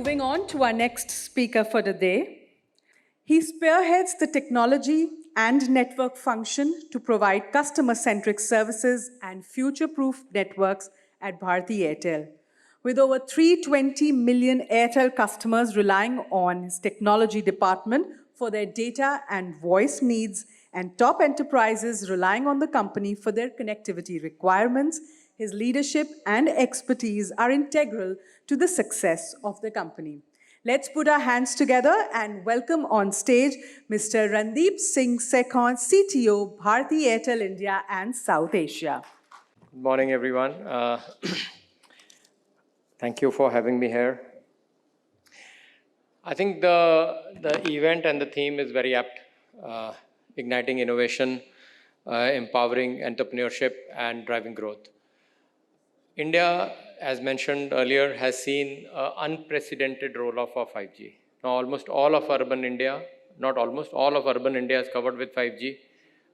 Moving on to our next speaker for the day. He spearheads the technology and network function to provide customer-centric services and future-proof networks at Bharti Airtel. With over 320 million Airtel customers relying on his technology department for their data and voice needs, and top enterprises relying on the company for their connectivity requirements, his leadership and expertise are integral to the success of the company. Let's put our hands together and welcome on stage Mr. Randeep Singh Sekhon, CTO, Bharti Airtel India and South Asia. Good morning, everyone. Thank you for having me here. I think the event and the theme is very apt. Igniting innovation, empowering entrepreneurship, and driving growth. India, as mentioned earlier, has seen an unprecedented rollout of 5G. Now, almost all of urban India, not almost, all of urban India is covered with 5G.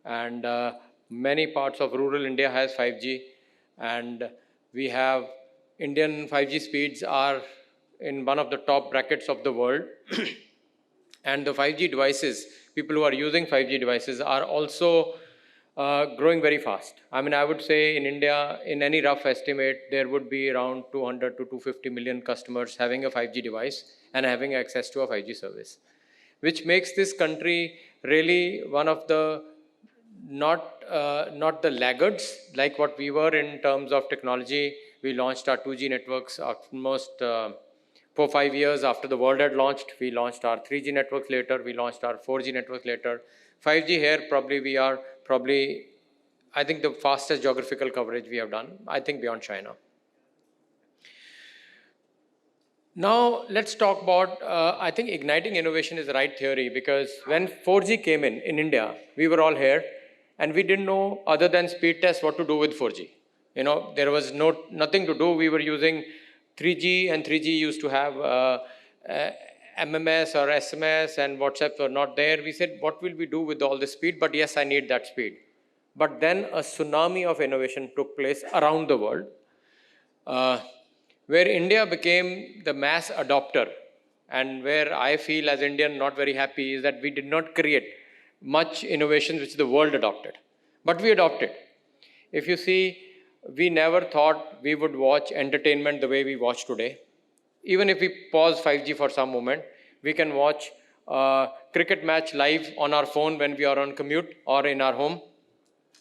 And many parts of rural India has 5G. And we have Indian 5G speeds are in one of the top brackets of the world. And the 5G devices, people who are using 5G devices are also growing very fast. I mean, I would say in India, in any rough estimate, there would be around 200 to 250 million customers having a 5G device and having access to a 5G service, which makes this country really one of the not the laggards like what we were in terms of technology. We launched our 2G networks almost 4-5 years after the world had launched. We launched our 3G networks later. We launched our 4G networks later. 5G here, we are I think the fastest geographical coverage we have done, I think beyond China. Now, let's talk about, I think igniting innovation is the right theory, because when 4G came in India, we were all here, and we didn't know other than speed test what to do with 4G. You know, there was nothing to do. We were using 3G, and 3G used to have MMS or SMS, and WhatsApp were not there. We said, what will we do with all this speed? But yes, I need that speed. But then a tsunami of innovation took place around the world, where India became the mass adopter. And where I feel as Indian not very happy is that we did not create much innovation which the world adopted. But we adopted. If you see, we never thought we would watch entertainment the way we watch today. Even if we pause 5G for some moment, we can watch a cricket match live on our phone when we are on commute or in our home.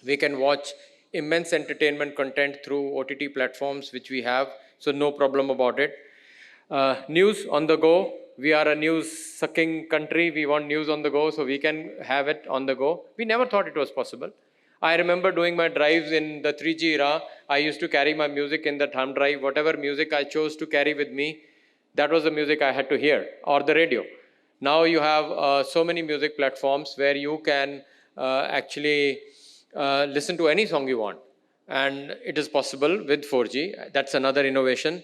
We can watch immense entertainment content through OTT platforms, which we have, so no problem about it. News on the go. We are a news-sucking country. We want news on the go, so we can have it on the go. We never thought it was possible. I remember doing my drives in the 3G era. I used to carry my music in the thumb drive. Whatever music I chose to carry with me, that was the music I had to hear, or the radio. Now you have so many music platforms where you can actually listen to any song you want. And it is possible with 4G. That's another innovation.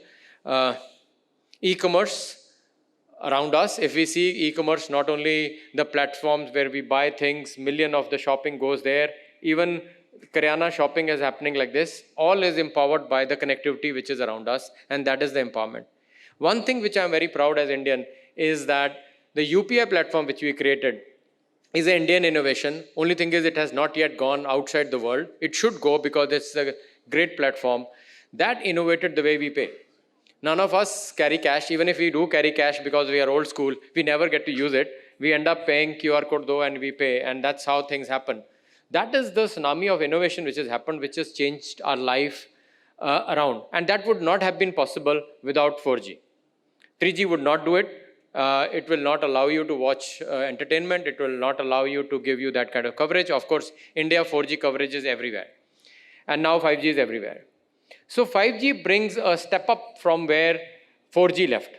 E-commerce around us. If we see e-commerce, not only the platforms where we buy things, million of the shopping goes there. Even Karyana shopping is happening like this. All is empowered by the connectivity which is around us, and that is the empowerment. One thing which I'm very proud as Indian is that the UPI platform which we created is an Indian innovation. Only thing is it has not yet gone outside the world. It should go because it's a great platform. That innovated the way we pay. None of us carry cash. Even if we do carry cash because we are old school, we never get to use it. We end up paying QR code though and we pay, and that's how things happen. That is the tsunami of innovation which has happened, which has changed our life around. And that would not have been possible without 4G. 3G would not do it. It will not allow you to watch entertainment. It will not allow you to give you that kind of coverage. Of course, India 4G coverage is everywhere. And now 5G is everywhere. So 5G brings a step up from where 4G left.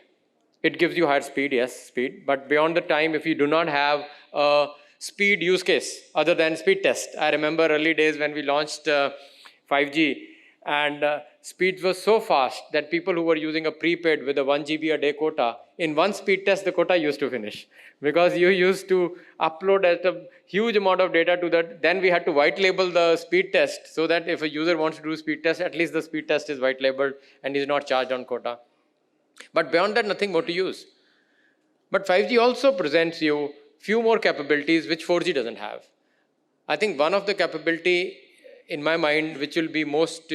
It gives you higher speed, yes, speed. But beyond the time, if you do not have a speed use case other than speed test. I remember early days when we launched 5G, and speeds were so fast that people who were using a prepaid with a 1 GB a day quota, in one speed test, the quota used to finish. Because you used to upload a huge amount of data to that. Then we had to white label the speed test so that if a user wants to do speed test, at least the speed test is white labeled and is not charged on quota. But beyond that, nothing more to use. But 5G also presents you few more capabilities which 4G doesn't have. I think one of the capability in my mind which will be most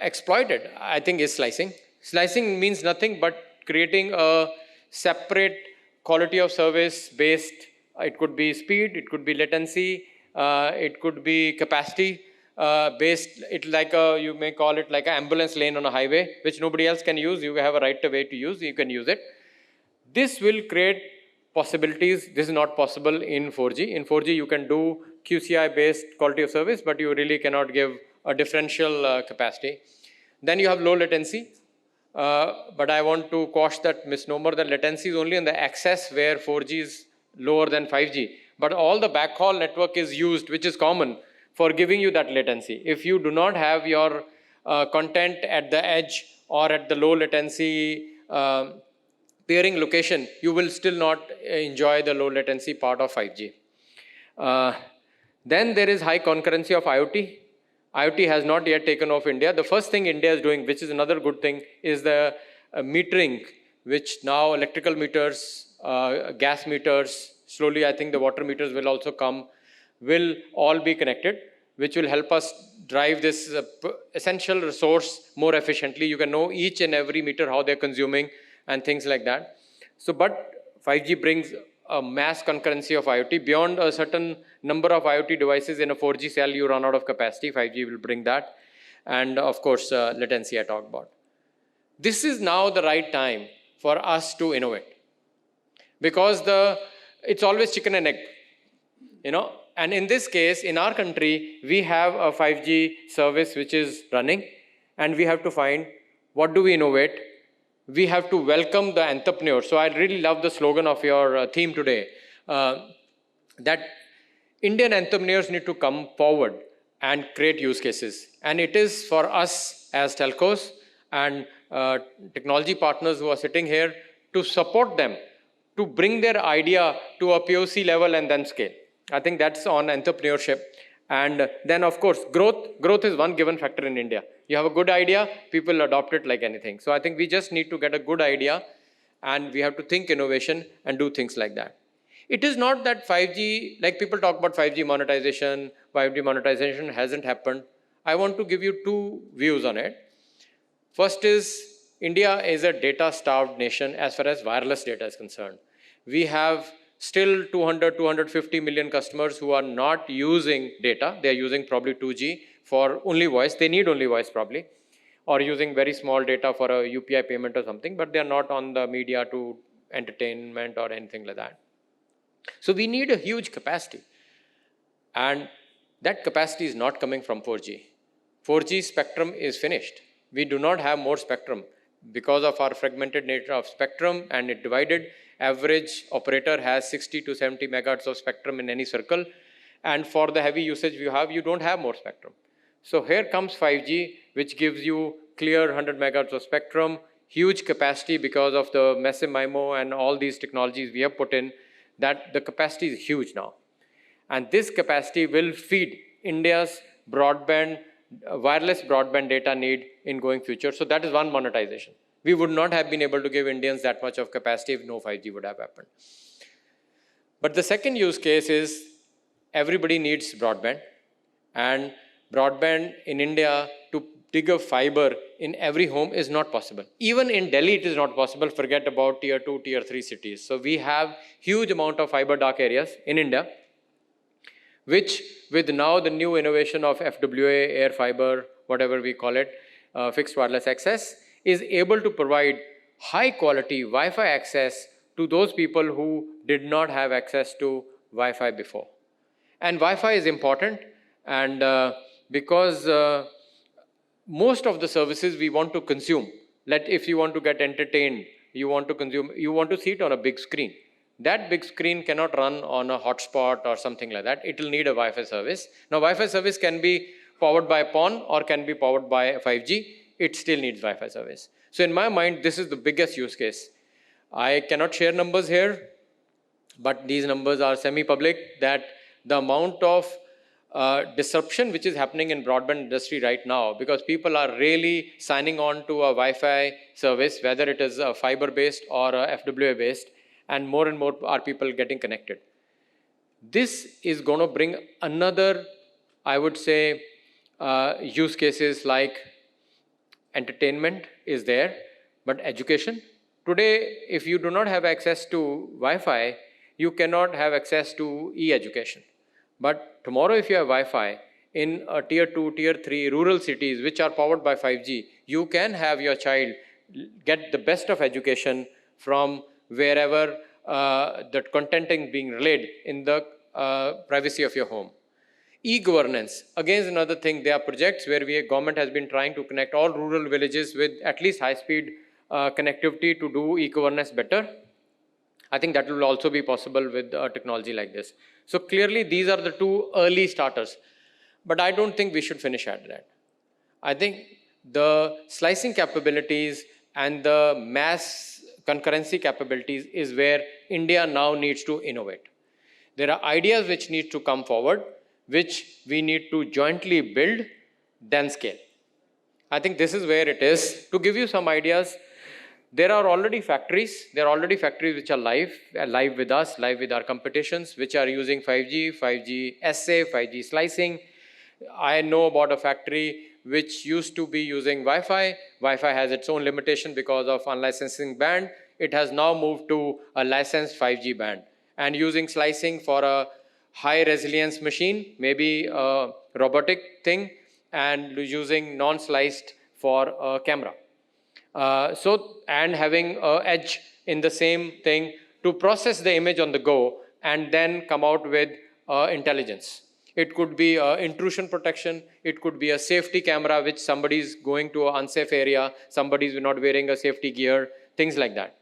exploited, I think, is slicing. Slicing means nothing but creating a separate quality of service based. It could be speed, it could be latency, it could be capacity based. It like a, you may call it like an ambulance lane on a highway, which nobody else can use. You have a right way to use. You can use it. This will create possibilities. This is not possible in 4G. In 4G, you can do QCI-based quality of service, but you really cannot give a differential capacity. Then you have low latency. But I want to quash that misnomer that latency is only in the access where 4G is lower than 5G. But all the backhaul network is used, which is common, for giving you that latency. If you do not have your content at the edge or at the low latency peering location, you will still not enjoy the low latency part of 5G. Then there is high concurrency of IoT. IoT has not yet taken off India. The first thing India is doing, which is another good thing, is the metering, which now electrical meters, gas meters, slowly I think the water meters will also come, will all be connected, which will help us drive this essential resource more efficiently. You can know each and every meter how they're consuming and things like that. So, but 5G brings a mass concurrency of IoT. Beyond a certain number of IoT devices in a 4G cell, you run out of capacity. 5G will bring that. And of course, latency I talked about. This is now the right time for us to innovate. Because it's always chicken and egg, you know. And in this case, in our country, we have a 5G service which is running, and we have to find what do we innovate. We have to welcome the entrepreneurs. So I really love the slogan of your theme today, that Indian entrepreneurs need to come forward and create use cases. And it is for us as telcos and technology partners who are sitting here to support them, to bring their idea to a POC level and then scale. I think that's on entrepreneurship. And then, of course, growth is one given factor in India. You have a good idea, people adopt it like anything. So I think we just need to get a good idea, and we have to think innovation and do things like that. It is not that 5G, like people talk about 5G monetization hasn't happened. I want to give you two views on it. First is, India is a data-starved nation as far as wireless data is concerned. We have still 250 million customers who are not using data. They're using probably 2G for only voice. They need only voice probably, or using very small data for a UPI payment or something, but they're not on the media to entertainment or anything like that. So we need a huge capacity. And that capacity is not coming from 4G. 4G spectrum is finished. We do not have more spectrum because of our fragmented nature of spectrum, and it divided. Average operator has 60 to 70 megahertz of spectrum in any circle. And for the heavy usage you don't have more spectrum. So here comes 5G, which gives you clear 100 megahertz of spectrum, huge capacity because of the massive MIMO and all these technologies we have put in, that the capacity is huge now. And this capacity will feed India's broadband, wireless broadband data need in going future. So that is one monetization. We would not have been able to give Indians that much of capacity if no 5G would have happened. But the second use case is everybody needs broadband. And broadband in India, to dig a fiber in every home is not possible. Even in Delhi, it is not possible. Forget about tier 2, tier 3 cities. So we have huge amount of fiber dark areas in India, which with now the new innovation of FWA, air fiber, whatever we call it, fixed wireless access, is able to provide high quality Wi-Fi access to those people who did not have access to Wi-Fi before. And Wi-Fi is important, and because most of the services we want to consume, like if you want to get entertained, you want to consume, you want to see it on a big screen. That big screen cannot run on a hotspot or something like that. It will need a Wi-Fi service. Now, Wi-Fi service can be powered by PON or can be powered by 5G. It still needs Wi-Fi service. So in my mind, this is the biggest use case. I cannot share numbers here, but these numbers are semi-public, that the amount of disruption which is happening in broadband industry right now, because people are really signing on to a Wi-Fi service, whether it is fiber-based or FWA-based, and more are people getting connected. This is going to bring another, I would say, use cases like entertainment is there, but education. Today, if you do not have access to Wi-Fi, you cannot have access to e-education. But tomorrow, if you have Wi-Fi in a tier 2, tier 3 rural cities, which are powered by 5G, you can have your child get the best of education from wherever that content is being relayed in the privacy of your home. E-governance, again, is another thing. There are projects where government has been trying to connect all rural villages with at least high-speed connectivity to do e-governance better. I think that will also be possible with technology like this. So clearly, these are the two early starters. But I don't think we should finish at that. I think the slicing capabilities and the mass concurrency capabilities is where India now needs to innovate. There are ideas which need to come forward, which we need to jointly build, then scale. I think this is where it is. To give you some ideas, there are already factories. There are already factories which are live with us, live with our competitions, which are using 5G, 5G SA, 5G slicing. I know about a factory which used to be using Wi-Fi. Wi-Fi has its own limitation because of unlicensing band. It has now moved to a licensed 5G band and using slicing for a high resilience machine, maybe a robotic thing, and using non-sliced for a camera. And having an edge in the same thing to process the image on the go and then come out with intelligence. It could be intrusion protection. It could be a safety camera, which somebody is going to an unsafe area, somebody is not wearing a safety gear, things like that.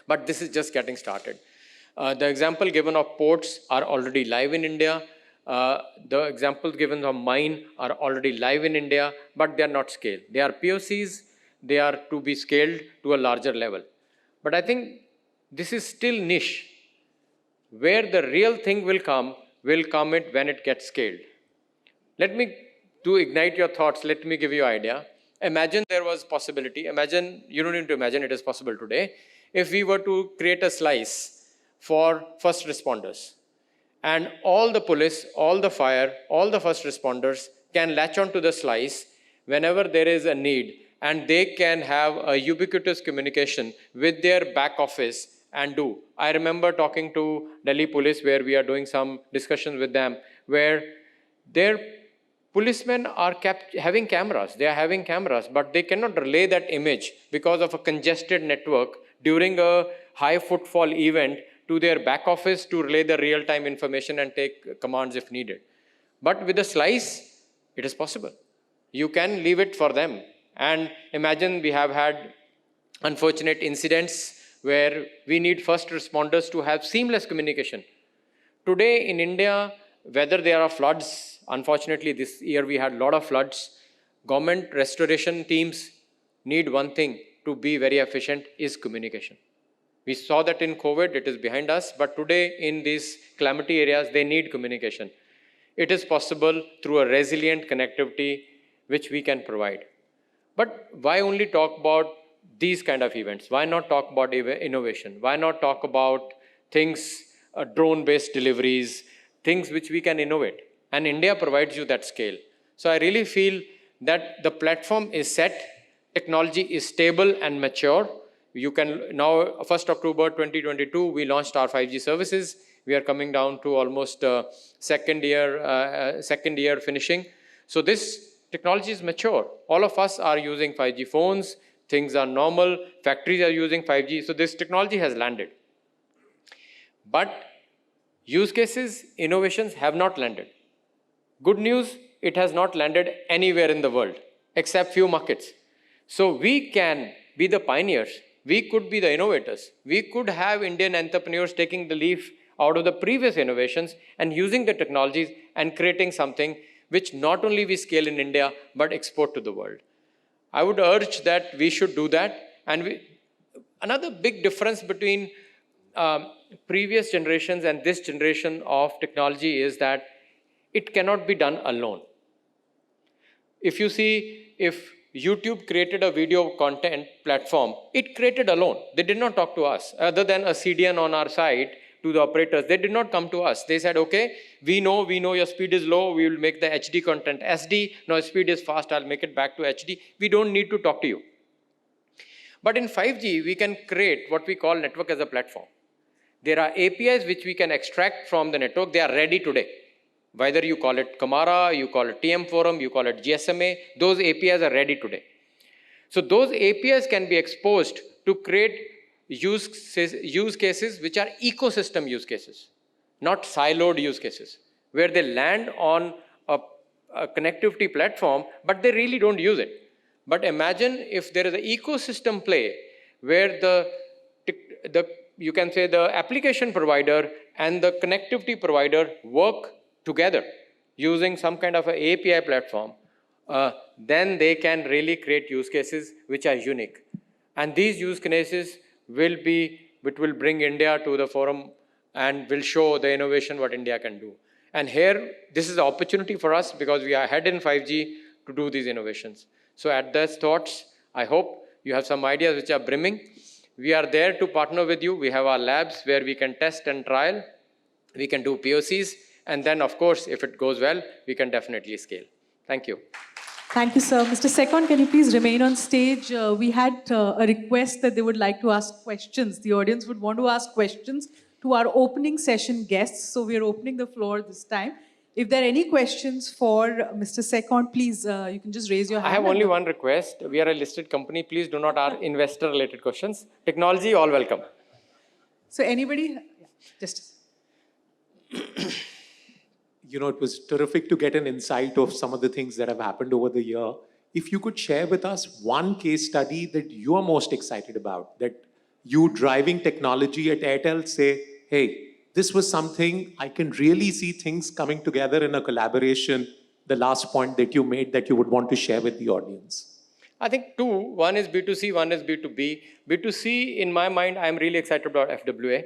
But this is just getting started. The example given of ports are already live in India. The examples given of mine are already live in India, but they are not scaled. They are POCs. They are to be scaled to a larger level. But I think this is still niche. Where the real thing will come it when it gets scaled. To ignite your thoughts, let me give you an idea. Imagine there was possibility. Imagine, you don't need to imagine, it is possible today. If we were to create a slice for first responders, and all the police, all the fire, all the first responders can latch onto the slice whenever there is a need, and they can have a ubiquitous communication with their back office and do. I remember talking to Delhi police where we are doing some discussions with them where their policemen are having cameras. They are having cameras, but they cannot relay that image because of a congested network during a high footfall event to their back office to relay the real-time information and take commands if needed. But with a slice, it is possible. You can leave it for them. And imagine we have had unfortunate incidents where we need first responders to have seamless communication. Today in India, whether there are floods, unfortunately this year we had a lot of floods, government restoration teams need one thing to be very efficient is communication. We saw that in COVID, it is behind us, but today in these calamity areas, they need communication. It is possible through a resilient connectivity which we can provide. But why only talk about these kind of events? Why not talk about innovation? Why not talk about things, drone-based deliveries, things which we can innovate? And India provides you that scale. So I really feel that the platform is set, technology is stable and mature. You can now, 1st October 2022, we launched our 5G services. We are coming down to almost second year finishing. So this technology is mature. All of us are using 5G phones. Things are normal. Factories are using 5G. So this technology has landed. But use cases, innovations have not landed. Good news, it has not landed anywhere in the world, except few markets. So we can be the pioneers. We could be the innovators. We could have Indian entrepreneurs taking the leaf out of the previous innovations and using the technologies and creating something which not only we scale in India, but export to the world. I would urge that we should do that. And another big difference between previous generations and this generation of technology is that it cannot be done alone. If you see, if YouTube created a video content platform, it created alone. They did not talk to us. Other than a CDN on our site to the operators, they did not come to us. They said, okay, we know your speed is low, we will make the HD content SD. No, speed is fast, I'll make it back to HD. We don't need to talk to you. But in 5G, we can create what we call network as a platform. There are APIs which we can extract from the network. They are ready today. Whether you call it Camara, you call it TM Forum, you call it GSMA, those APIs are ready today. So those APIs can be exposed to create use cases which are ecosystem use cases, not siloed use cases, where they land on a connectivity platform, but they really don't use it. But imagine if there is an ecosystem play where you can say the application provider and the connectivity provider work together using some kind of an API platform, then they can really create use cases which are unique. And these use cases will bring India to the forum and will show the innovation what India can do. And here, this is an opportunity for us because we are ahead in 5G to do these innovations. So at those thoughts, I hope you have some ideas which are brimming. We are there to partner with you. We have our labs where we can test and trial. We can do POCs. And then, of course, if it goes well, we can definitely scale. Thank you. Thank you, sir. Mr. Sekhon, can you please remain on stage? We had a request that they would like to ask questions. The audience would want to ask questions to our opening session guests. So we are opening the floor this time. If there are any questions for Mr. Sekhon, please, you can just raise your hand. I have only one request. We are a listed company. Please do not ask investor-related questions. Technology, all welcome. So anybody? Just... You know, it was terrific to get an insight of some of the things that have happened over the year. If you could share with us one case study that you are most excited about, that you driving technology at Airtel say, hey, this was something I can really see things coming together in a collaboration, the last point that you made that you would want to share with the audience. I think two. One is B2C, one is B2B. B2C, in my mind, I'm really excited about FWA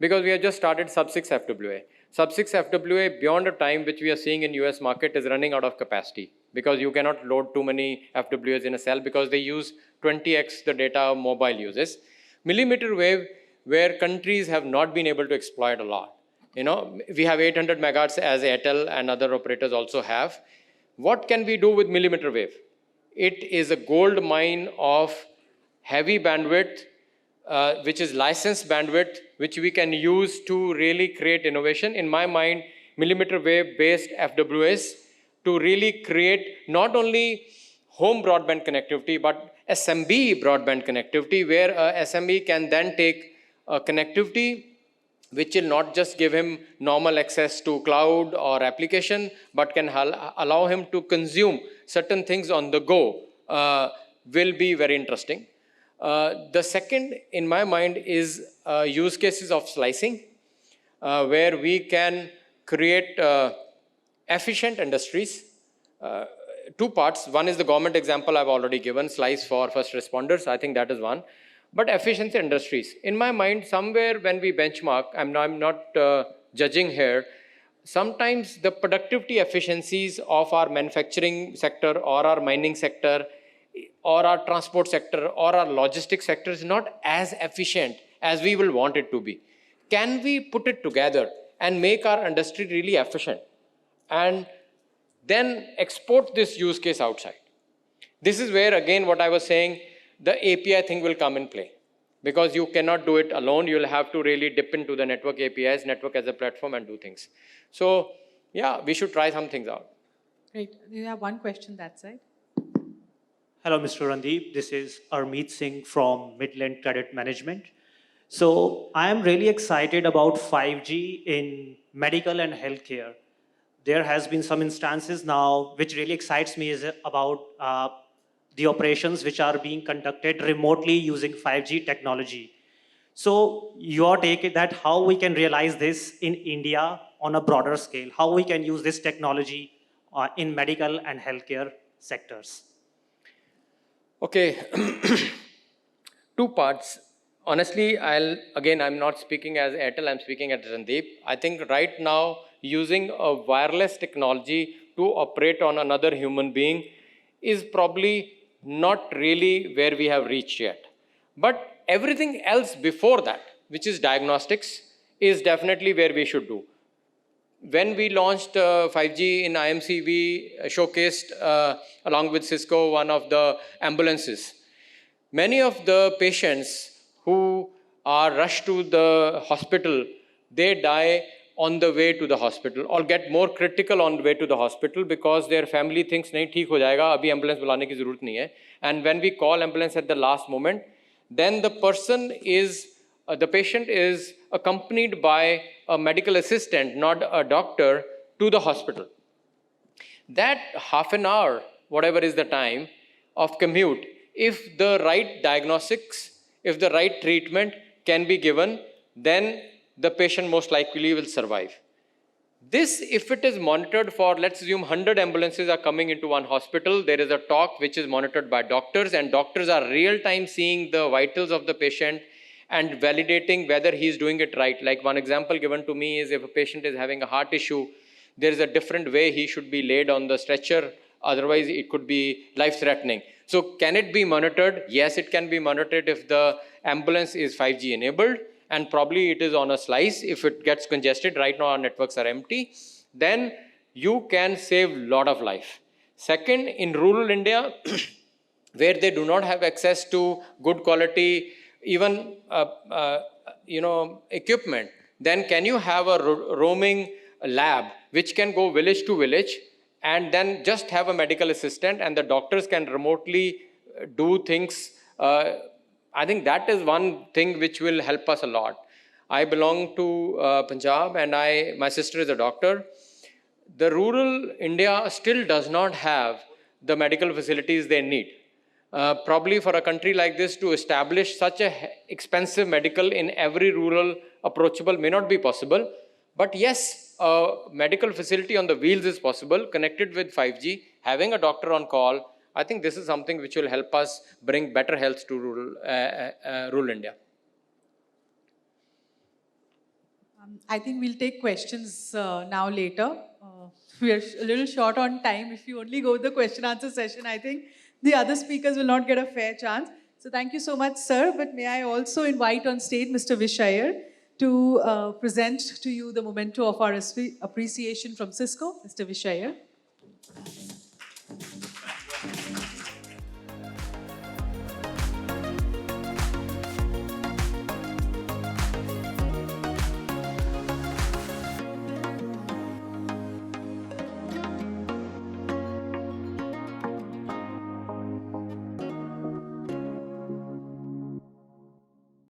because we have just started sub-6 FWA. Sub-6 FWA, beyond a time which we are seeing in US market, is running out of capacity because you cannot load too many FWAs in a cell because they use 20x the data mobile uses. Millimeter wave, where countries have not been able to exploit a lot. You know, we have 800 megahertz as Airtel and other operators also have. What can we do with millimeter wave? It is a gold mine of heavy bandwidth, which is licensed bandwidth, which we can use to really create innovation. In my mind, millimeter wave based FWAs to really create not only home broadband connectivity, but SMB broadband connectivity, where a SMB can then take a connectivity which will not just give him normal access to cloud or application, but can allow him to consume certain things on the go, will be very interesting. The second, in my mind, is use cases of slicing, where we can create efficient industries. Two parts. One is the government example I've already given, slice for first responders. I think that is one. But efficiency industries. In my mind, somewhere when we benchmark, I'm not judging here, sometimes the productivity efficiencies of our manufacturing sector or our mining sector or our transport sector or our logistics sector is not as efficient as we will want it to be. Can we put it together and make our industry really efficient and then export this use case outside? This is where, again, what I was saying, the API thing will come in play. Because you cannot do it alone, you'll have to really dip into the network APIs, network as a platform, and do things. So, yeah, we should try some things out. Great. You have one question that side. Hello, Mr. Randeep. This is Armeet Singh from Midland Credit Management. So I am really excited about 5G in medical and healthcare. There has been some instances now which really excites me is about the operations which are being conducted remotely using 5G technology. So your take is that how we can realize this in India on a broader scale, how we can use this technology in medical and healthcare sectors. Okay, two parts. Honestly, I'm not speaking as Airtel, I'm speaking as Randeep. I think right now, using a wireless technology to operate on another human being is probably not really where we have reached yet. But everything else before that, which is diagnostics, is definitely where we should do. When we launched 5G in IMC, we showcased, along with Cisco, one of the ambulances. Many of the patients who are rushed to the hospital, they die on the way to the hospital or get more critical on the way to the hospital because their family thinks, nahi, theek ho jayega, abhi ambulance bulane ki zarurat nahi hai. And when we call ambulance at the last moment, then the patient is accompanied by a medical assistant, not a doctor, to the hospital. That half an hour, whatever is the time of commute, if the right diagnostics, if the right treatment can be given, then the patient most likely will survive. This, if it is monitored for, let's assume 100 ambulances are coming into one hospital, there is a talk which is monitored by doctors, and doctors are real-time seeing the vitals of the patient and validating whether he's doing it right. Like one example given to me is if a patient is having a heart issue, there is a different way he should be laid on the stretcher, otherwise it could be life-threatening. So can it be monitored? Yes, it can be monitored if the ambulance is 5G enabled, and probably it is on a slice. If it gets congested, right now our networks are empty, then you can save a lot of life. Second, in rural India, where they do not have access to good quality, even equipment, then can you have a roaming lab which can go village to village and then just have a medical assistant and the doctors can remotely do things. I think that is one thing which will help us a lot. I belong to Punjab and my sister is a doctor. The rural India still does not have the medical facilities they need. Probably for a country like this to establish such a expensive medical in every rural approachable may not be possible. But yes, a medical facility on the wheels is possible, connected with 5G, having a doctor on call. I think this is something which will help us bring better health to rural India. I think we'll take questions now later. We are a little short on time. If you only go with the question answer session, I think the other speakers will not get a fair chance. So thank you so much, sir. But may I also invite on stage Mr. Vishayar to present to you the memento of our appreciation from Cisco. Mr. Vishayar.